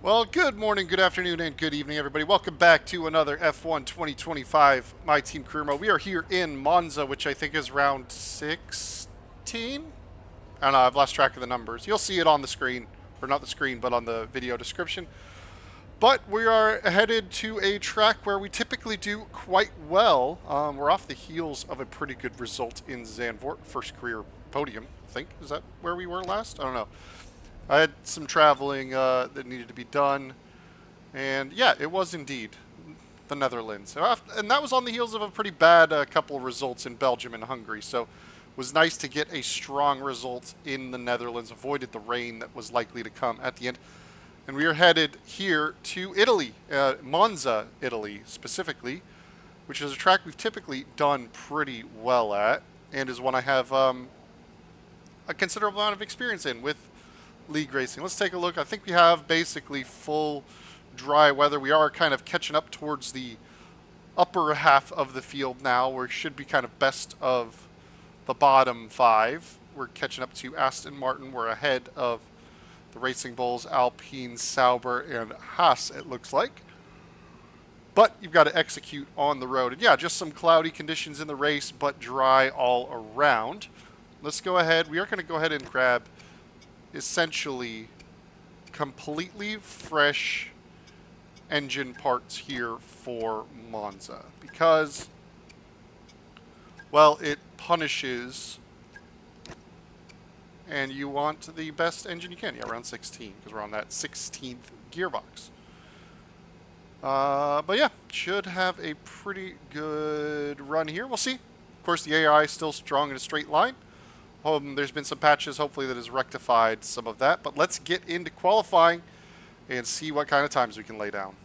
Well, good morning, good afternoon, and good evening, everybody. Welcome back to another F1 2025 My Team Career Mode. We are here in Monza, which I think is round 16? I don't know, I've lost track of the numbers. You'll see it on the screen, or not the screen, but on the video description. But we are headed to a track where we typically do quite well. We're off the heels of a pretty good result in Zandvoort, first career podium, I think. Is that where we were last? I don't know. I had some traveling that needed to be done. And yeah, it was indeed the Netherlands. And that was on the heels of a pretty bad couple of results in Belgium and Hungary. So it was nice to get a strong result in the Netherlands, avoided the rain that was likely to come at the end. And we are headed here to Italy, Monza, Italy specifically, which is a track we've typically done pretty well at and is one I have a considerable amount of experience in with league racing. Let's take a look. I think we have basically full dry weather. We are kind of catching up towards the upper half of the field now, where it should be kind of best of the bottom five. We're catching up to Aston Martin. We're ahead of the Racing Bulls, Alpine, Sauber, and Haas, it looks like. But you've got to execute on the road. And yeah, just some cloudy conditions in the race, but dry all around. Let's go ahead. We are going to go ahead and grab essentially completely fresh engine parts here for Monza because, well, it punishes and you want the best engine you can. Yeah, around 16 because we're on that 16th gearbox. But yeah, should have a pretty good run here. We'll see. Of course, the AI is still strong in a straight line. There's been some patches, hopefully, that has rectified some of that. But let's get into qualifying and see what kind of times we can lay down.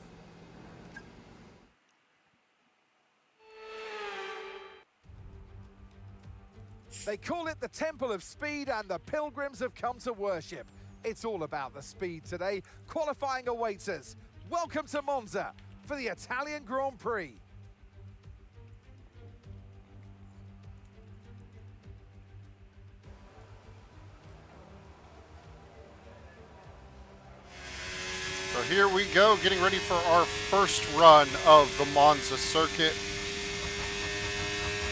They call it the Temple of Speed, and the pilgrims have come to worship. It's all about the speed today. Qualifying awaits us. Welcome to Monza for the Italian Grand Prix. So here we go, getting ready for our first run of the Monza circuit.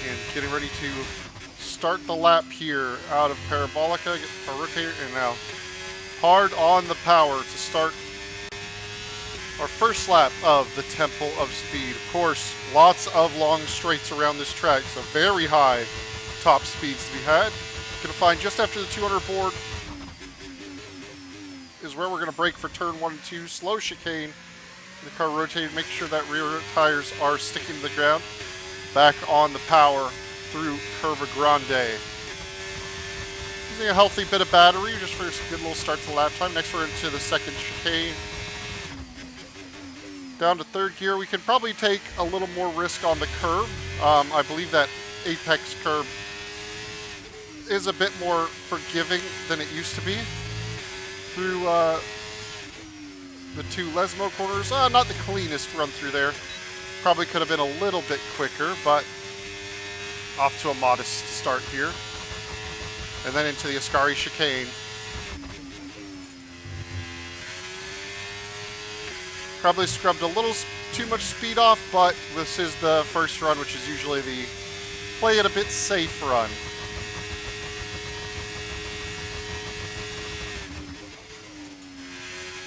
And getting ready to start the lap here out of Parabolica, get our rotator, and now hard on the power to start our first lap of the Temple of Speed. Of course, lots of long straights around this track, so very high top speeds to be had. Gonna find just after the 200 board is where we're going to brake for turn 1 and 2. Slow chicane. The car rotated, make sure that rear tires are sticking to the ground. Back on the power through Curva Grande. Using a healthy bit of battery just for a good little start to lap time. Next we're into the second chicane. Down to third gear. We can probably take a little more risk on the curb. I believe that apex curb is a bit more forgiving than it used to be. Through the two Lesmo corners. Not the cleanest run through there. Probably could have been a little bit quicker, but off to a modest start here. And then into the Ascari chicane. Probably scrubbed a little too much speed off, but this is the first run, which is usually the play it a bit safe run.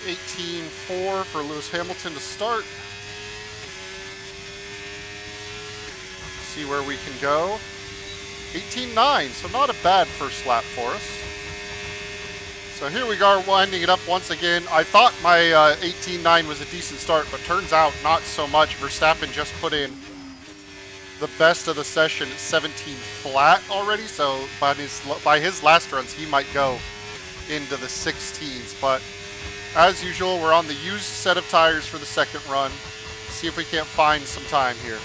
$18.4 for Lewis Hamilton to start. See where we can go. $18.9, so not a bad first lap for us. So here we are winding it up once again. I thought my $18.9 was a decent start, but turns out not so much. Verstappen just put in the best of the session at 17 flat already, so by his last runs, he might go into the 16s, but as usual, we're on the used set of tires for the second run. See if we can't find some time here.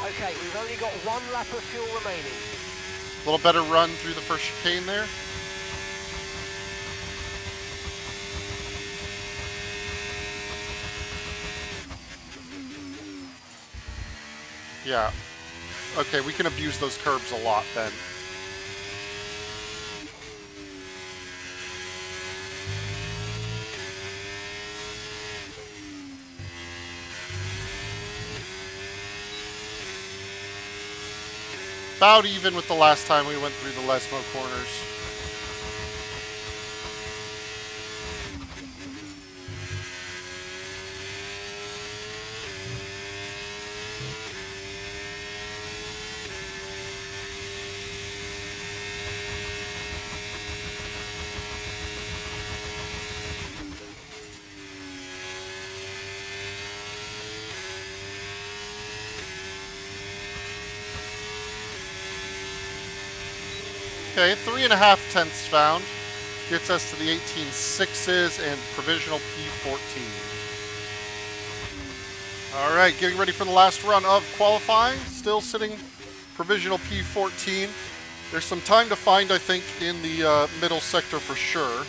Okay, we've only got one lap of fuel remaining. A little better run through the first chicane there. Yeah. Okay, we can abuse those curbs a lot then. About even with the last time we went through the Lesmo corners. Okay, 3.5 tenths found. Gets us to the 18.6s and provisional P14. All right, getting ready for the last run of qualifying. Still sitting provisional P14. There's some time to find, I think, in the middle sector for sure.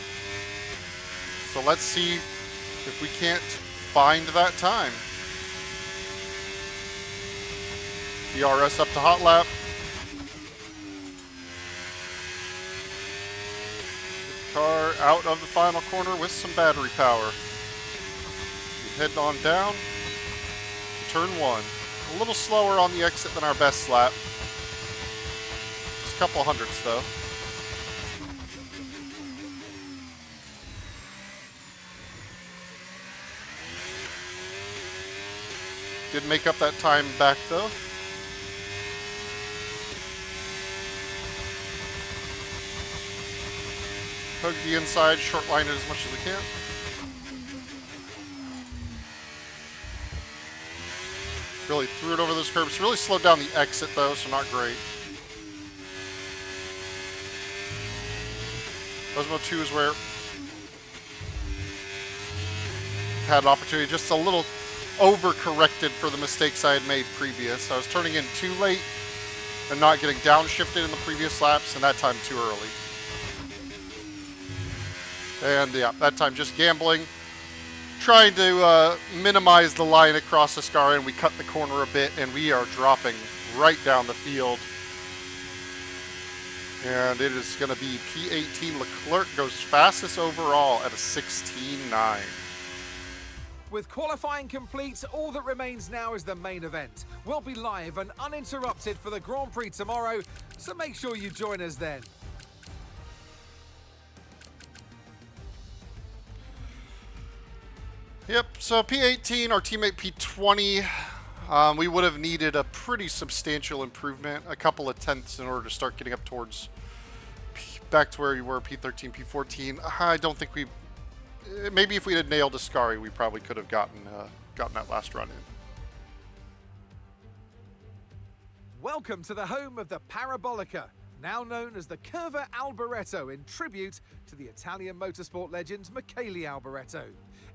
So let's see if we can't find that time. DRS up to hot lap. Car out of the final corner with some battery power. Heading on down to turn 1. A little slower on the exit than our best lap. Just a couple hundredths though. Did make up that time back though. Hug the inside, short line it as much as we can. Really threw it over those curbs. Really slowed down the exit though, so not great. Osmo 2 is where had an opportunity, just a little over-corrected for the mistakes I had made previous. I was turning in too late and not getting downshifted in the previous laps, and that time too early. And yeah, that time just gambling, trying to minimize the line across the scar, and we cut the corner a bit, and we are dropping right down the field. And it is going to be P18. Leclerc goes fastest overall at a 16.9. With qualifying complete, all that remains now is the main event. We'll be live and uninterrupted for the Grand Prix tomorrow, so make sure you join us then. Yep, so P18, our teammate P20, we would have needed a pretty substantial improvement, a couple of tenths in order to start getting up towards back to where we were, P13, P14. I don't think we, maybe if we had nailed Ascari, we probably could have gotten that last run in. Welcome to the home of the Parabolica, now known as the Curva Alboreto in tribute to the Italian motorsport legend Michele Alboreto.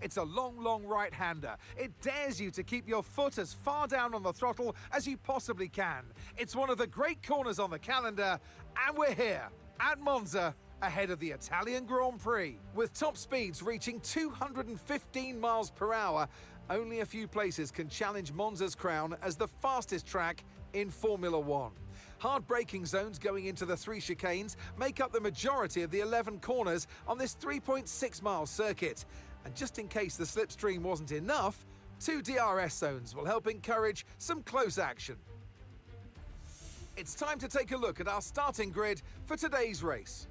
It's a long right-hander. It dares you to keep your foot as far down on the throttle as you possibly can. It's one of the great corners on the calendar, and we're here at Monza, ahead of the Italian Grand Prix. With top speeds reaching 215 miles per hour, only a few places can challenge Monza's crown as the fastest track in Formula One. Hard braking zones going into the 3 chicanes make up the majority of the 11 corners on this 3.6-mile circuit. And just in case the slipstream wasn't enough, 2 DRS zones will help encourage some close action. It's time to take a look at our starting grid for today's race.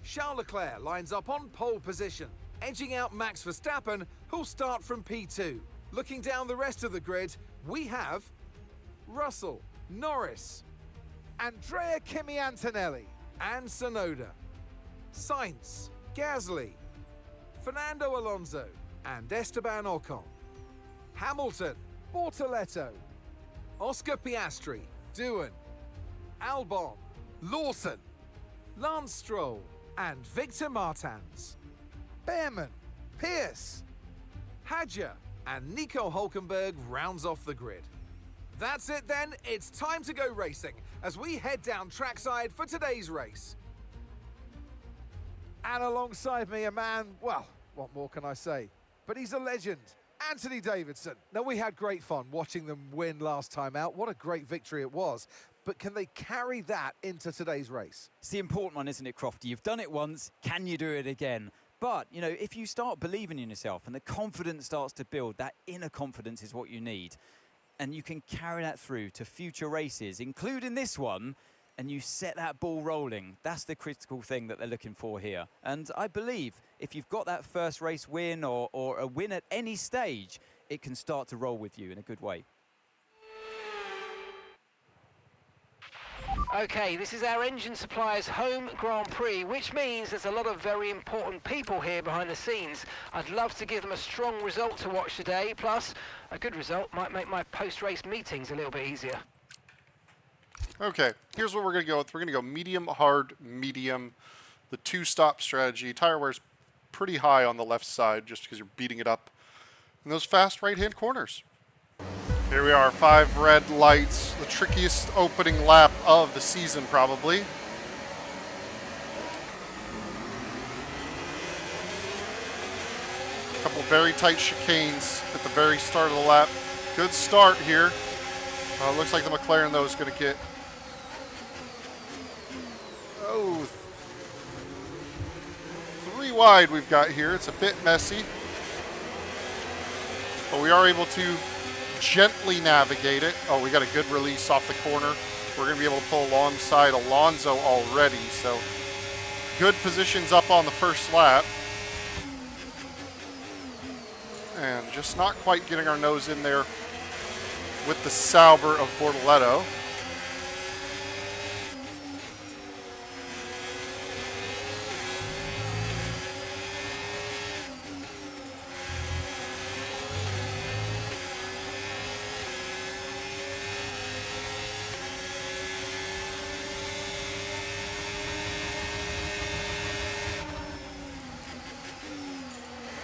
Charles Leclerc lines up on pole position, edging out Max Verstappen, who'll start from P2. Looking down the rest of the grid, we have Russell, Norris, Andrea Kimi Antonelli, and Tsunoda, Sainz, Gasly, Fernando Alonso, and Esteban Ocon, Hamilton, Bortoletto, Oscar Piastri, Doohan, Albon, Lawson, Lance Stroll, and Victor Martins, Behrman, Pierce, Hadjar, and Nico Hülkenberg rounds off the grid. That's it then, it's time to go racing as we head down trackside for today's race. And alongside me a man, well, what more can I say? But he's a legend. Anthony Davidson. Now, we had great fun watching them win last time out. What a great victory it was. But can they carry that into today's race? It's the important one, isn't it, Crofty? You've done it once, can you do it again? But, you know, if you start believing in yourself and the confidence starts to build, that inner confidence is what you need. And you can carry that through to future races, including this one, and you set that ball rolling. That's the critical thing that they're looking for here. And I believe if you've got that first race win or a win at any stage, it can start to roll with you in a good way. Okay, this is our engine supplier's home Grand Prix, which means there's a lot of very important people here behind the scenes. I'd love to give them a strong result to watch today, plus a good result might make my post-race meetings a little bit easier. Okay, here's what we're going to go with. We're going to go medium, hard, medium, the two-stop strategy. Tire wear's pretty high on the left side just because you're beating it up in those fast right-hand corners. Here we are, 5 red lights, the trickiest opening lap of the season probably. A couple very tight chicanes at the very start of the lap. Good start here. Looks like the McLaren though is going to get... Oh, 3 wide we've got here. It's a bit messy. But we are able to gently navigate it. Oh, we got a good release off the corner. We're going to be able to pull alongside Alonso already. So good positions up on the first lap. And just not quite getting our nose in there with the Sauber of Bortoleto.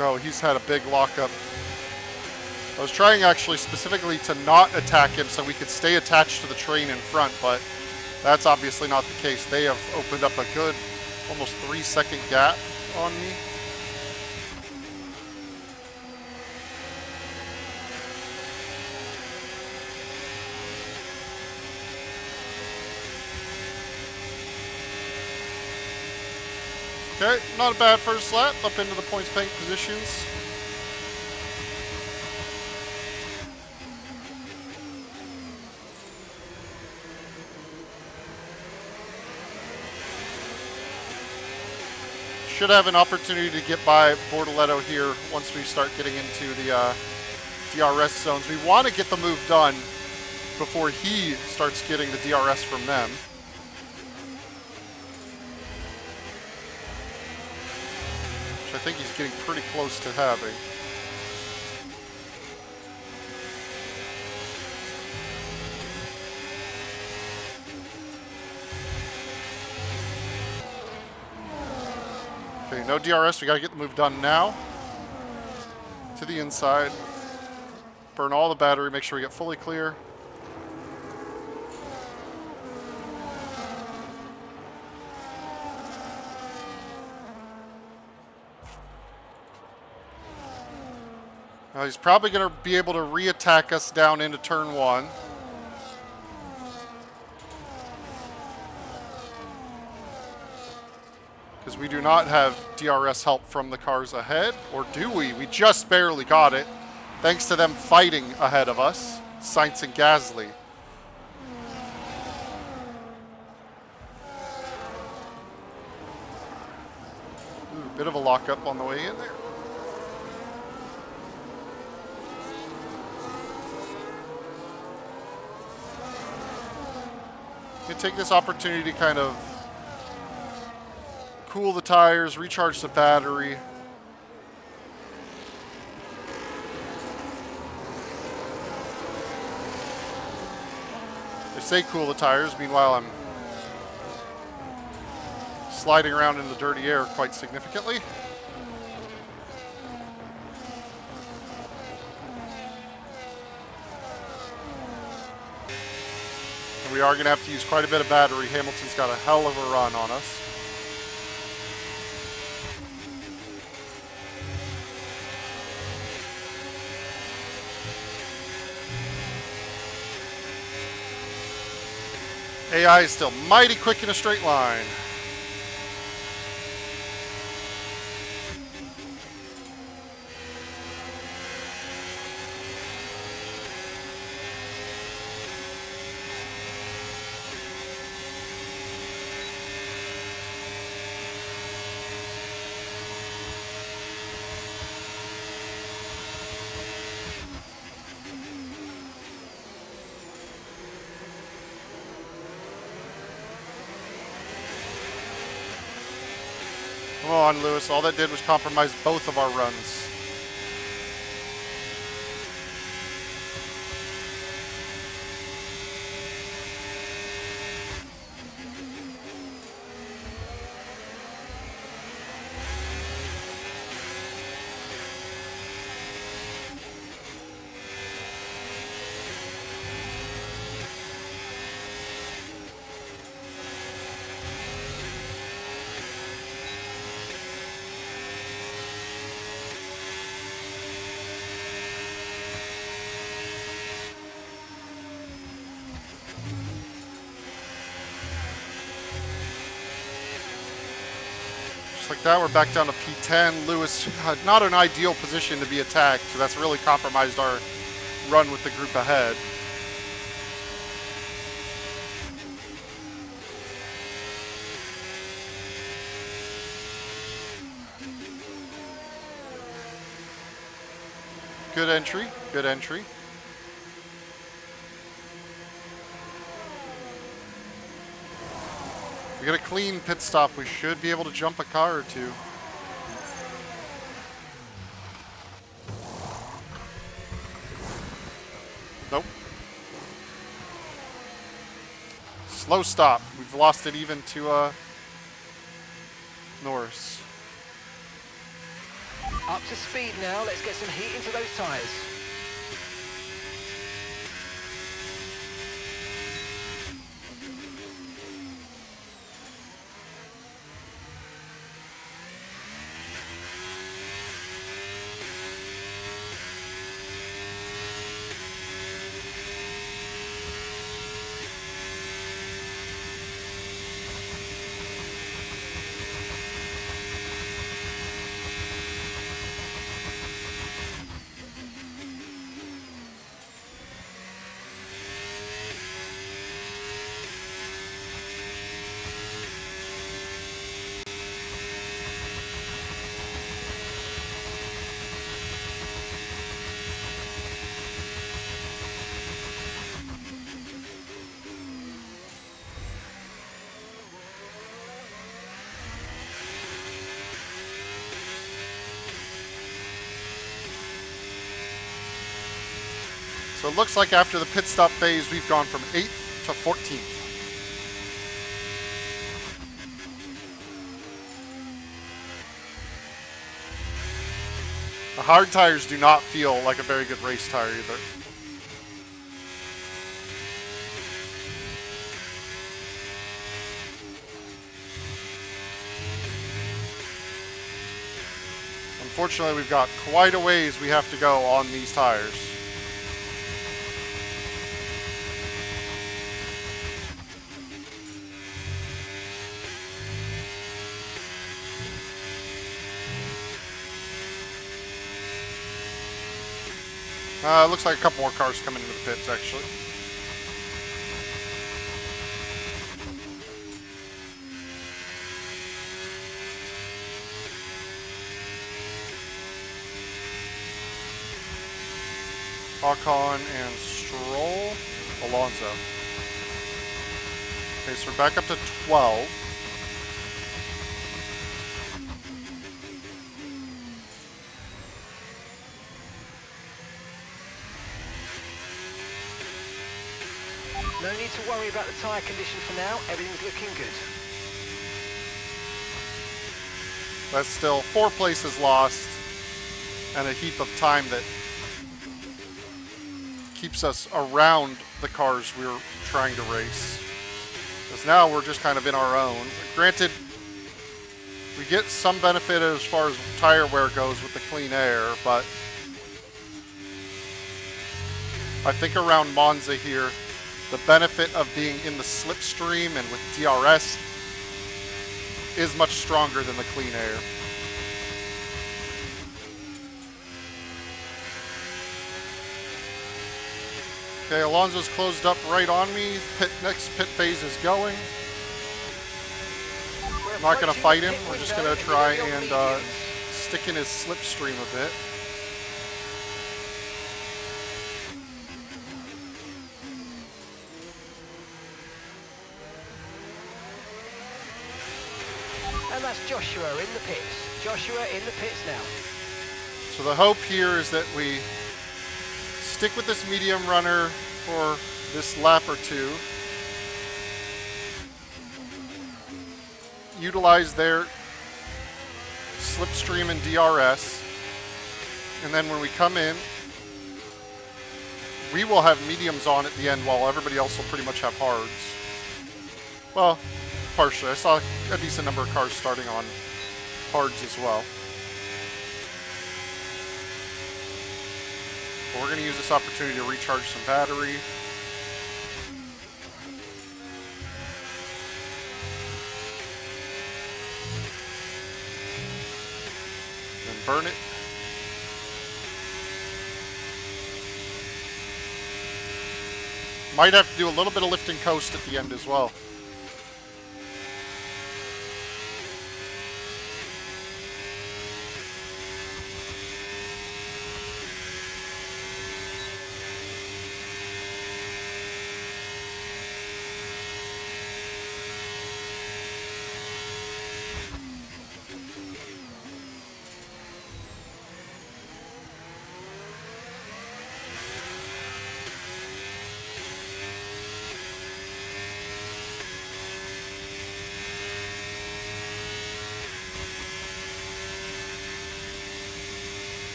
Oh, he's had a big lockup. I was trying actually specifically to not attack him so we could stay attached to the train in front, but that's obviously not the case. They have opened up a good almost 3-second gap on me. Okay, not a bad first lap, up into the points paying positions. Should have an opportunity to get by Bortoleto here once we start getting into the DRS zones. We want to get the move done before he starts getting the DRS from them. Which I think he's getting pretty close to having. Okay, no DRS. We got to get the move done now. To the inside. Burn all the battery. Make sure we get fully clear. Now he's probably going to be able to re-attack us down into turn 1. Because we do not have DRS help from the cars ahead. Or do we? We just barely got it. Thanks to them fighting ahead of us. Sainz and Gasly. Ooh, bit of a lockup on the way in there. You take this opportunity to kind of cool the tires, recharge the battery. They say cool the tires, meanwhile I'm sliding around in the dirty air quite significantly. And we are going to have to use quite a bit of battery. Hamilton's got a hell of a run on us. AI is still mighty quick in a straight line. Come on, Lewis. All that did was compromise both of our runs. Just like that, we're back down to P10. Lewis, not an ideal position to be attacked, so that's really compromised our run with the group ahead. Good entry, good entry. We get a clean pit stop. We should be able to jump a car or two. Nope. Slow stop. We've lost it even to Norris. Up to speed now. Let's get some heat into those tyres. So it looks like after the pit stop phase, we've gone from 8th to 14th. The hard tires do not feel like a very good race tire either. Unfortunately, we've got quite a ways we have to go on these tires. Looks like a couple more cars coming into the pits, actually. Ocon and Stroll, Alonso. Okay, so we're back up to 12. No need to worry about the tyre condition for now. Everything's looking good. That's still 4 places lost and a heap of time that keeps us around the cars we're trying to race. Because now we're just kind of in our own. Granted, we get some benefit as far as tire wear goes with the clean air, but I think around Monza here, the benefit of being in the slipstream and with DRS is much stronger than the clean air. Okay, Alonso's closed up right on me. Next pit phase is going. I'm not going to fight him. We're just going to try and stick in his slipstream a bit. And that's Joshua in the pits. Joshua in the pits now. So the hope here is that we stick with this medium runner for this lap or two. Utilize their slipstream and DRS. And then when we come in, we will have mediums on at the end while everybody else will pretty much have hards. Well, partially. I saw a decent number of cars starting on hards as well. But we're going to use this opportunity to recharge some battery. Then burn it. Might have to do a little bit of lift and coast at the end as well.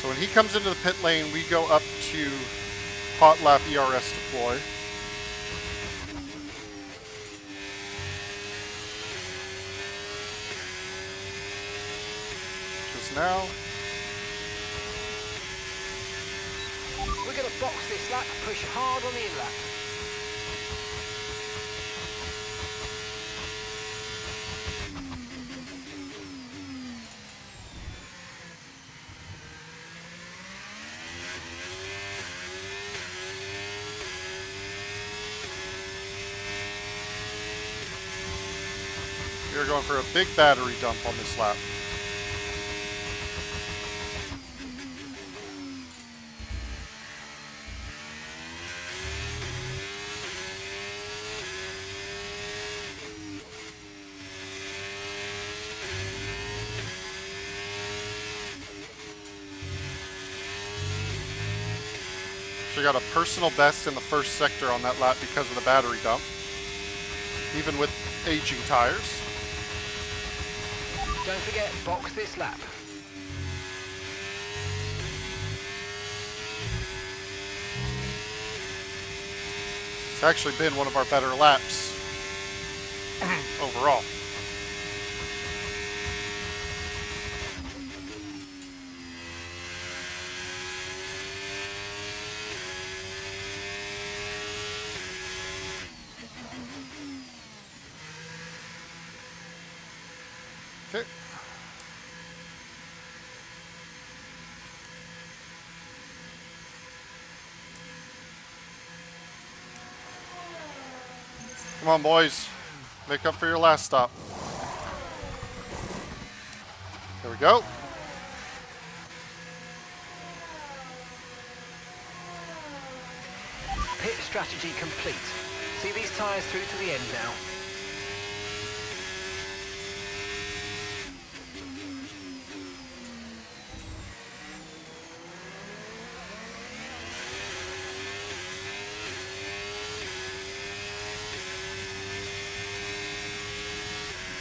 So when he comes into the pit lane, we go up to hot lap ERS deploy. Just now. We're going to box this lap, push hard on the in lap. We're going for a big battery dump on this lap. We got a personal best in the first sector on that lap because of the battery dump, even with aging tires. Don't forget, box this lap. It's actually been one of our better laps overall. Okay. Come on, boys. Make up for your last stop. There we go. Pit strategy complete. See these tyres through to the end now.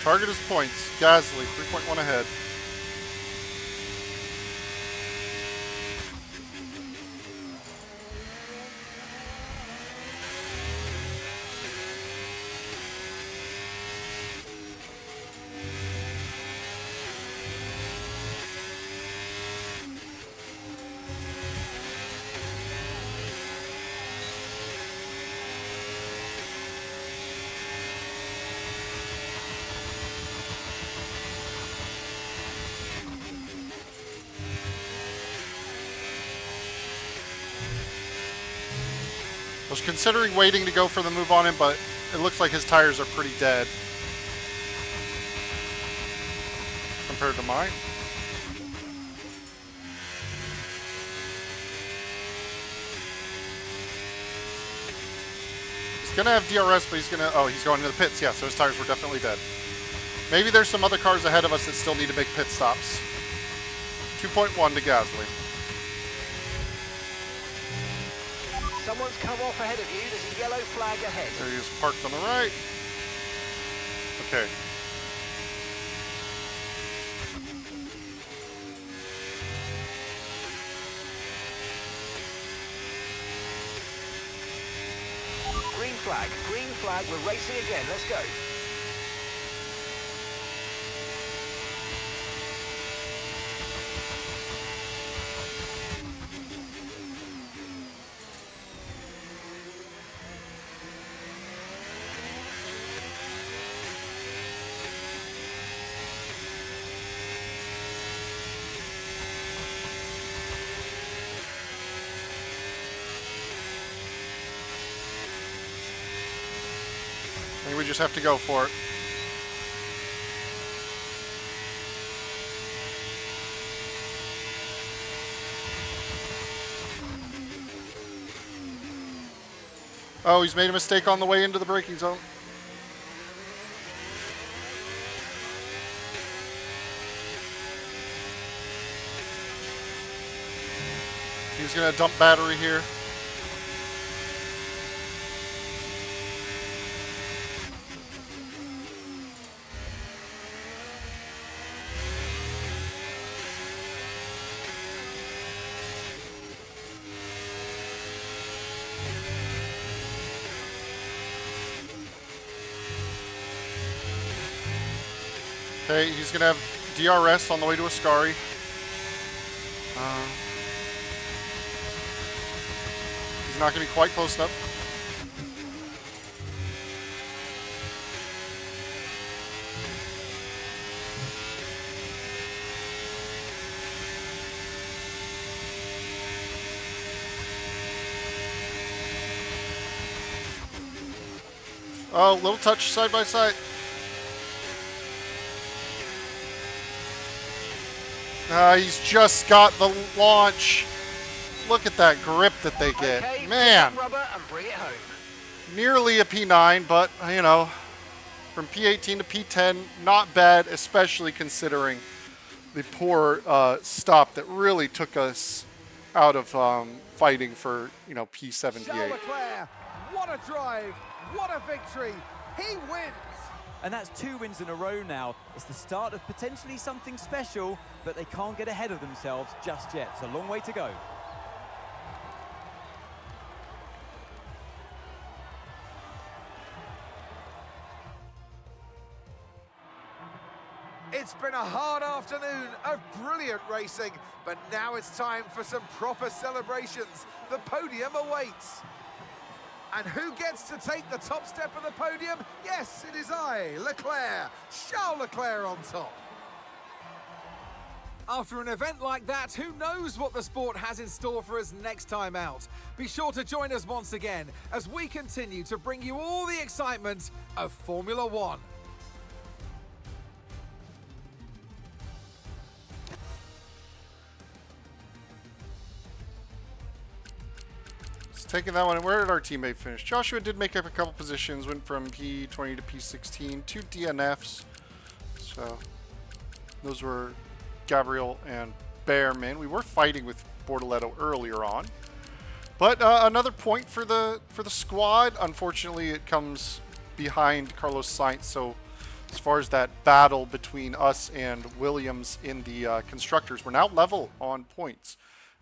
Target is points. Gasly, 3.1 ahead. I was considering waiting to go for the move on him, but it looks like his tires are pretty dead compared to mine. He's gonna have DRS, but he's going to the pits. Yeah, so his tires were definitely dead. Maybe there's some other cars ahead of us that still need to make pit stops. 2.1 to Gasly. Someone's come off ahead of you. There's a yellow flag ahead. There he is, parked on the right. Okay. Green flag, we're racing again, let's go. I think we just have to go for it. Oh, he's made a mistake on the way into the braking zone. He's going to dump battery here. Okay, he's going to have DRS on the way to Ascari. He's not going to be quite close enough. Oh, little touch side by side. He's just got the launch. Look at that grip that they get. Okay, Man, rubber and bring it home. nearly a P9, but, you know, from P18 to P10, not bad, especially considering the poor stop that really took us out of fighting for, you know, Charles P78. Leclerc, what a drive, what a victory. He wins. And that's 2 wins in a row now. It's the start of potentially something special, but they can't get ahead of themselves just yet. It's a long way to go. It's been a hard afternoon of brilliant racing, but now it's time for some proper celebrations. The podium awaits. And who gets to take the top step of the podium? Yes, it is I, Leclerc, Charles Leclerc on top. After an event like that, who knows what the sport has in store for us next time out? Be sure to join us once again as we continue to bring you all the excitement of Formula One. Taking that one, and where did our teammate finish? Joshua did make up a couple positions, went from P20 to P16, 2 DNFs. So those were Gabriel and Bearman. We were fighting with Bortoletto earlier on, but another point for the squad. Unfortunately, it comes behind Carlos Sainz, so as far as that battle between us and Williams in the constructors. We're now level on points.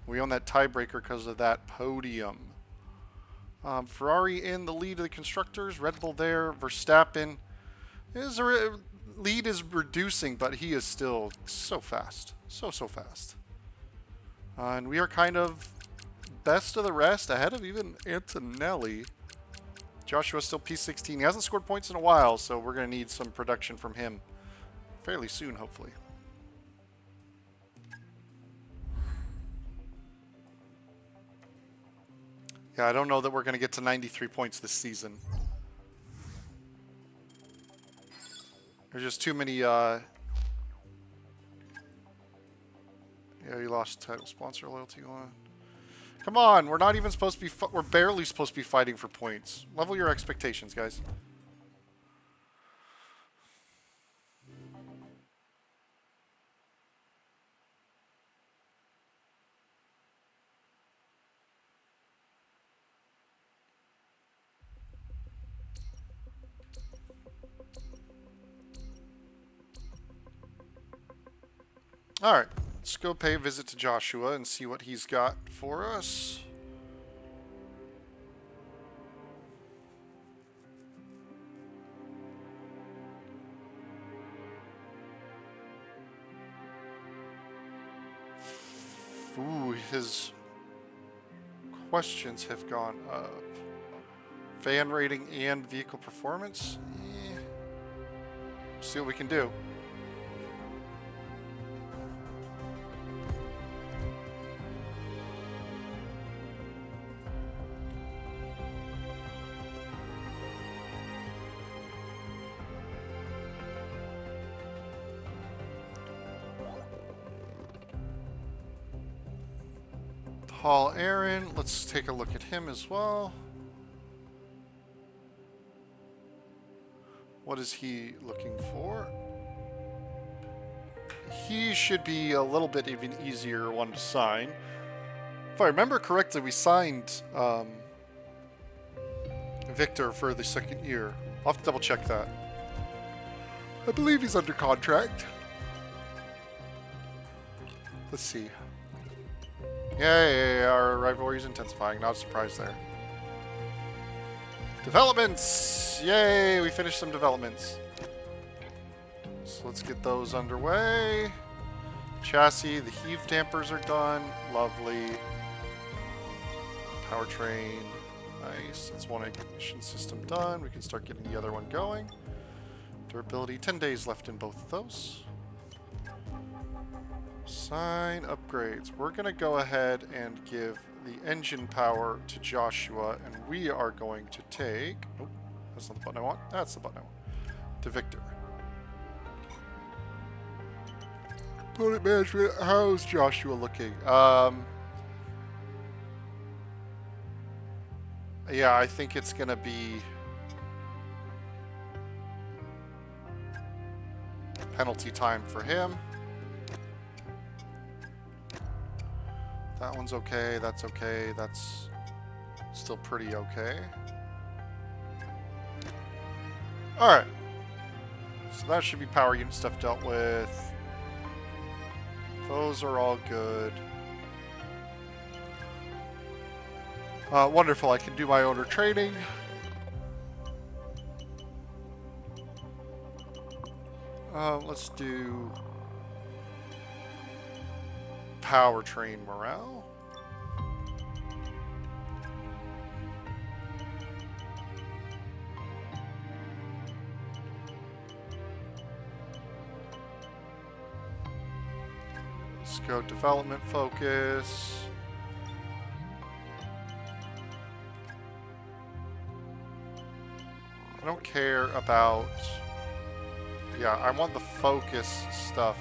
We own that tiebreaker because of that podium. Ferrari in the lead of the constructors. Red Bull there. Verstappen is lead is reducing, but he is still so fast, so fast. And we are kind of best of the rest, ahead of even Antonelli. Joshua's still P16. He hasn't scored points in a while, so we're going to need some production from him fairly soon, hopefully. Yeah, I don't know that we're going to get to 93 points this season. There's just too many, yeah, you lost title sponsor loyalty line. Come on, we're not even supposed to be, we're barely supposed to be fighting for points. Level your expectations, guys. All right, let's go pay a visit to Joshua and see what he's got for us. Ooh, his questions have gone up. Fan rating and vehicle performance? Eh. See what we can do. Paul Aaron, let's take a look at him as well. What is he looking for? He should be a little bit even easier one to sign. If I remember correctly, we signed Victor for the second year. I'll have to double check that. I believe he's under contract. Let's see. Yeah, our rivalry is intensifying. Not a surprise there. Developments! Yay, we finished some developments. So let's get those underway. Chassis, the heave dampers are done. Lovely. Powertrain. Nice. That's one ignition system done. We can start getting the other one going. Durability, 10 days left in both of those. Sign upgrades. We're going to go ahead and give the engine power to Joshua, and we are going to take... Oh, that's not the button I want. That's the button I want. To Victor. Opponent management. How's Joshua looking? Yeah, I think it's going to be... penalty time for him. That one's okay, that's okay, that's still pretty okay. Alright. So that should be power unit stuff dealt with. Those are all good. Wonderful, I can do my owner training. Let's do... powertrain morale. Let's go development focus. I don't care about... Yeah, I want the focus stuff.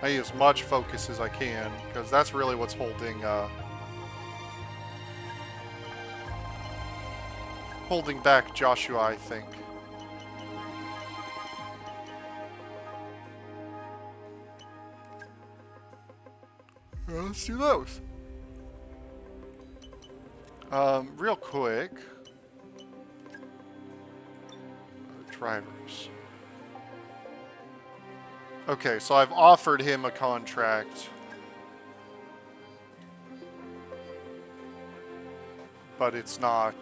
I need as much focus as I can, because that's really what's holding back Joshua, I think. Well, let's do those. Real quick. Drivers. Okay, so I've offered him a contract. But it's not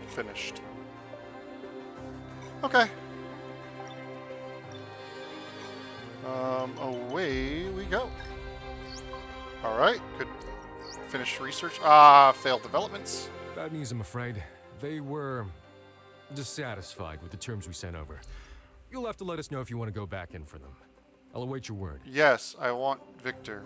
finished. Okay. Away we go. All right, good. Finished research. Failed developments. Bad news, I'm afraid. They were dissatisfied with the terms we sent over. You'll have to let us know if you want to go back in for them. I'll await your word. Yes, I want Victor.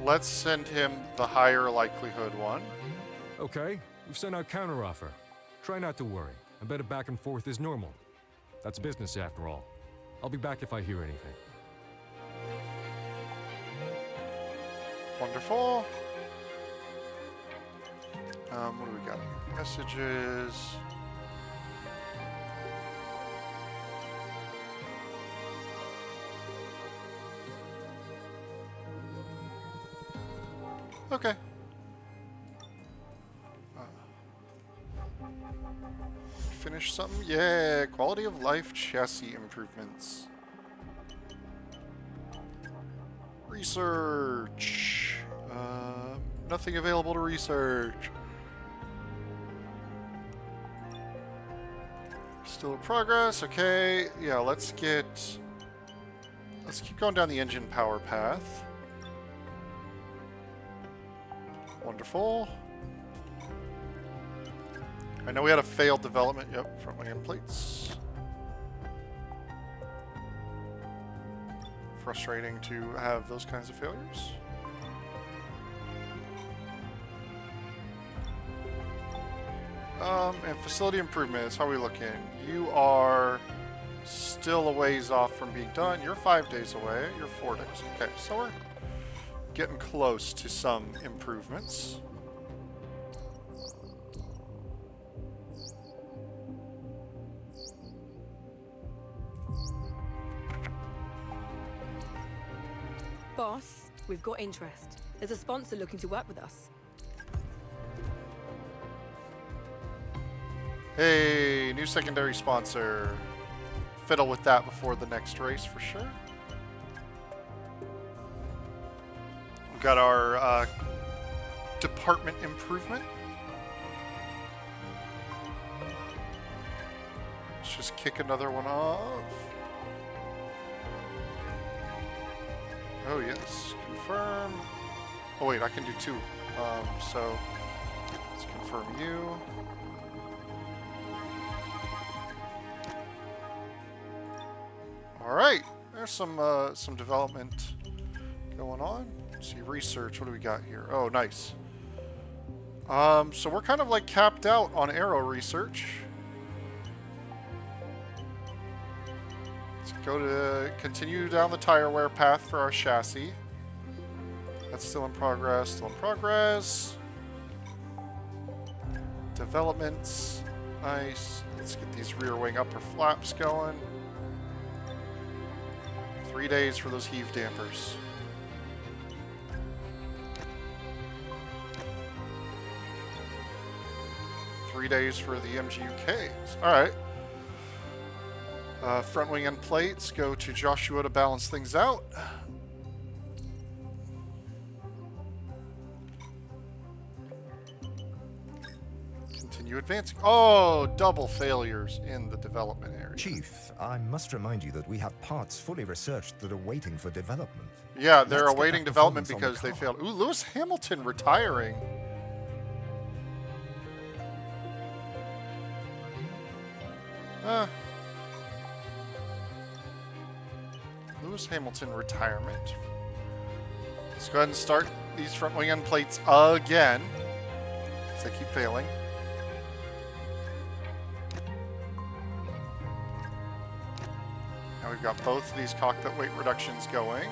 Let's send him the higher likelihood one. Okay, we've sent out counteroffer. Try not to worry. I bet a back and forth is normal. That's business after all. I'll be back if I hear anything. Wonderful. What do we got? Messages. Okay. Finish something? Yeah, quality of life chassis improvements. Research. Nothing available to research. Still in progress. Okay. Yeah, let's keep going down the engine power path. Wonderful. I know we had a failed development. Yep, front wing end plates. Frustrating to have those kinds of failures. And facility improvements, how are we looking? You are still a ways off from being done. You're 5 days away. You're 4 days. Okay, so we're getting close to some improvements. Boss, we've got interest. There's a sponsor looking to work with us. Hey, new secondary sponsor. Fiddle with that before the next race for sure. We've got our department improvement. Let's just kick another one off. Oh yes, confirm. Oh wait, I can do two. So let's confirm you. All right, there's some development going on. Let's see, research. What do we got here? Oh, nice. So we're kind of like capped out on aero research. Let's go to continue down the tire wear path for our chassis. That's still in progress. Still in progress. Developments. Nice. Let's get these rear wing upper flaps going. 3 days for those heave dampers. Three days for the MGUKs. All right. Front wing end plates go to Joshua to balance things out. Continue advancing. Oh, double failures in the development area. Chief, I must remind you that we have parts fully researched that are waiting for development. Yeah, they're Let's get awaiting that development performance because on they the failed. Ooh, Lewis Hamilton retiring. Lewis Hamilton retirement. Let's go ahead and start these front wing end plates again, because they keep failing. Now we've got both of these cockpit weight reductions going.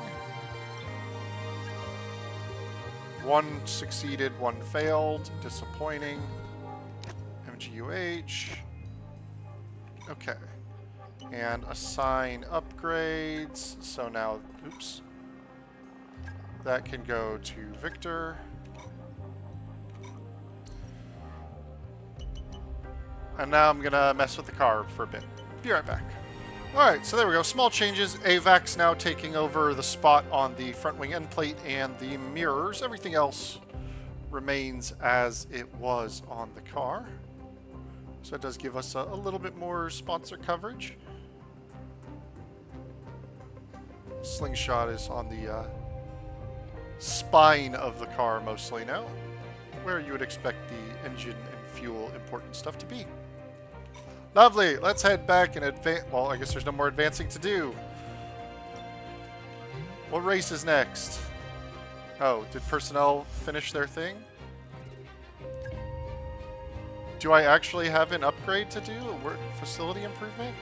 One succeeded, one failed. Disappointing. MGUH. Okay. And assign upgrades. So now, oops. That can go to Victor. And now I'm going to mess with the car for a bit. Be right back. Alright, so there we go. Small changes. AVAC's now taking over the spot on the front wing end plate and the mirrors. Everything else remains as it was on the car. So it does give us a little bit more sponsor coverage. Slingshot is on the spine of the car mostly now, where you would expect the engine and fuel important stuff to be. Lovely. Let's head back and advance. Well, I guess there's no more advancing to do. What race is next? Oh, did personnel finish their thing? Do I actually have an upgrade to do? A work facility improvement?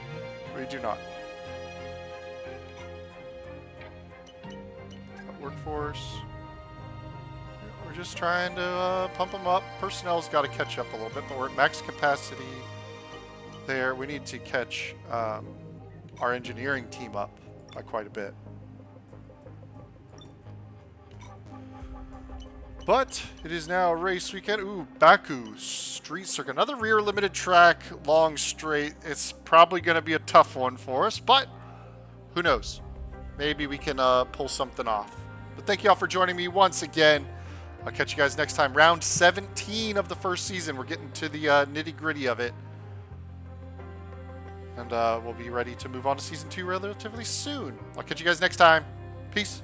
We do not. Workforce. We're just trying to pump them up. Personnel's got to catch up a little bit, but we're at max capacity there. We need to catch our engineering team up by quite a bit. But it is now a race weekend. Ooh, Baku Street Circuit. Another rear limited track, long straight. It's probably going to be a tough one for us, but who knows? Maybe we can pull something off. But thank you all for joining me once again. I'll catch you guys next time. Round 17 of the first season. We're getting to the nitty-gritty of it. And we'll be ready to move on to Season 2 relatively soon. I'll catch you guys next time. Peace.